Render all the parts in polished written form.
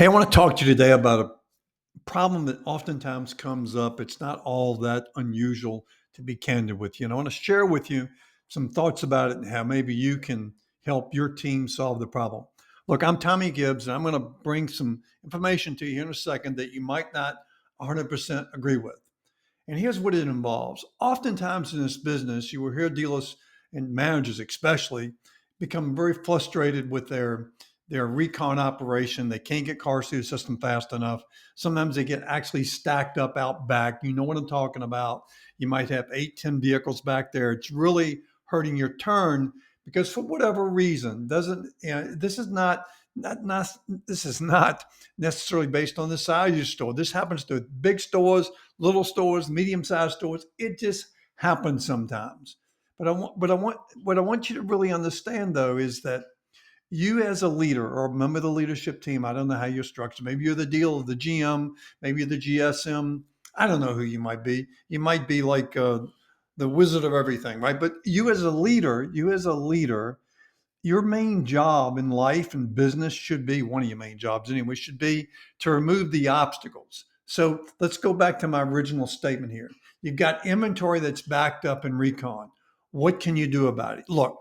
Hey, I want to talk to you today about a problem that oftentimes comes up. It's not all that unusual, to be candid with you. And I want to share with you some thoughts about it and how maybe you can help your team solve the problem. Look, I'm Tommy Gibbs, and I'm going to bring some information to you here in a second that you might not 100% agree with. And here's what it involves. Oftentimes in this business, you will hear dealers and managers, especially, become very frustrated with their recon operation. They can't get cars through the system fast enough. Sometimes they get actually stacked up out back. You know what I'm talking about. You might have 8, 10 vehicles back there. It's really hurting your turn because for whatever reason, doesn't this is not this is not necessarily based on the size of your store. This happens to big stores, little stores, medium-sized stores. It just happens sometimes. What I want you to really understand though is that you as a leader or a member of the leadership team, I don't know how you're structured. Maybe you're the dealer, the GM, maybe you're the GSM. I don't know who you might be. You might be like the wizard of everything, right? But you as a leader, your main job in life and business should be one of your main jobs anyway, should be to remove the obstacles. So let's go back to my original statement here. You've got inventory that's backed up in recon. What can you do about it? Look,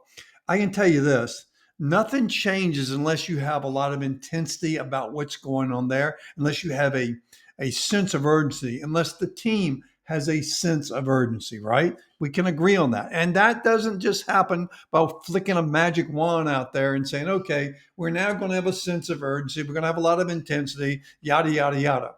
I can tell you this. Nothing changes unless you have a lot of intensity about what's going on there, unless you have a sense of urgency, unless the team has a sense of urgency, right? We can agree on that. And that doesn't just happen by flicking a magic wand out there and saying, okay, we're now going to have a sense of urgency. We're going to have a lot of intensity, yada, yada, yada.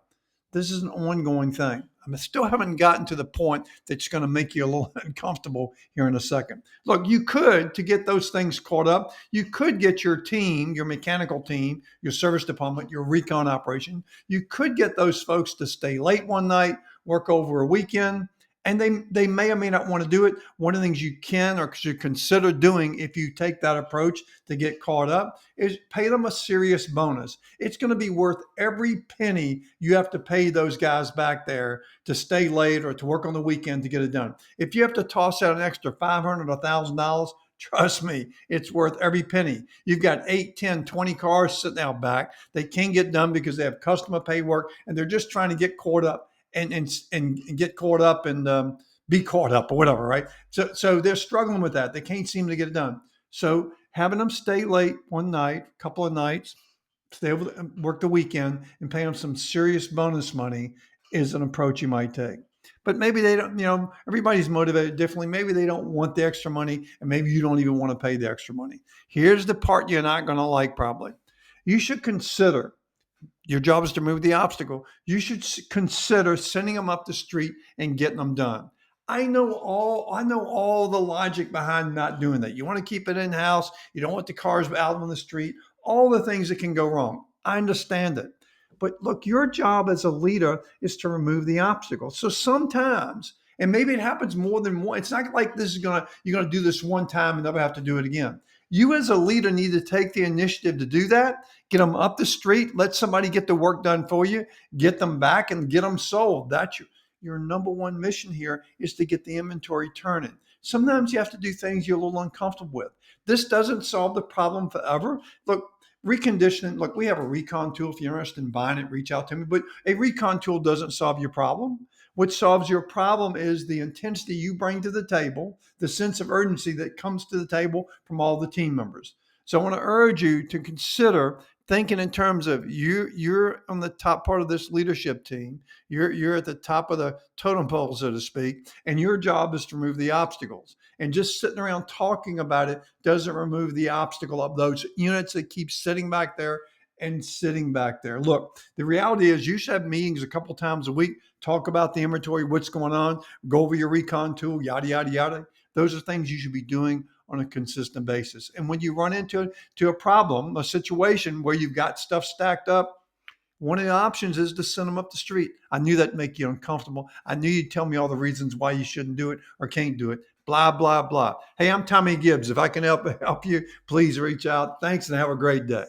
This is an ongoing thing. I still haven't gotten to the point that's going to make you a little uncomfortable here in a second. Look, you could, to get those things caught up, you could get your team, your mechanical team, your service department, your recon operation, you could get those folks to stay late one night, work over a weekend, and they may or may not want to do it. One of the things you can or should consider doing if you take that approach to get caught up is pay them a serious bonus. It's going to be worth every penny you have to pay those guys back there to stay late or to work on the weekend to get it done. If you have to toss out an extra $500 or $1,000, trust me, it's worth every penny. You've got 8, 10, 20 cars sitting out back. They can't get done because they have customer pay work and they're just trying to get caught up and get caught up and be caught up or whatever, right? So they're struggling with that. They can't seem to get it done. So having them stay late one night, a couple of nights, stay able to work the weekend and pay them some serious bonus money is an approach you might take. But maybe they don't, everybody's motivated differently. Maybe they don't want the extra money and maybe you don't even want to pay the extra money. Here's the part you're not going to like probably. You should consider your job is to remove the obstacle. You should consider sending them up the street and getting them done. I know all the logic behind not doing that. You want to keep it in house. You don't want the cars out on the street. All the things that can go wrong. I understand it. But look, your job as a leader is to remove the obstacle. So sometimes, and maybe it happens more than one. It's not like you're gonna do this one time and never have to do it again. You as a leader need to take the initiative to do that. Get them up the street. Let somebody get the work done for you. Get them back and get them sold. That's your number one mission here is to get the inventory turning. Sometimes you have to do things you're a little uncomfortable with. This doesn't solve the problem forever. Look, reconditioning, look, we have a recon tool. If you're interested in buying it, reach out to me. But a recon tool doesn't solve your problem. What solves your problem is the intensity you bring to the table, the sense of urgency that comes to the table from all the team members. So I want to urge you to consider thinking in terms of you're on the top part of this leadership team. You're at the top of the totem pole, so to speak, and your job is to remove the obstacles. And just sitting around talking about it doesn't remove the obstacle of those units that keep sitting back there and sitting back there. Look, the reality is you should have meetings a couple times a week, talk about the inventory, what's going on, go over your recon tool, yada, yada, yada. Those are things you should be doing on a consistent basis. And when you run into a problem, a situation where you've got stuff stacked up, one of the options is to send them up the street. I knew that'd make you uncomfortable. I knew you'd tell me all the reasons why you shouldn't do it or can't do it. Blah, blah, blah. Hey, I'm Tommy Gibbs. If I can help you, please reach out. Thanks and have a great day.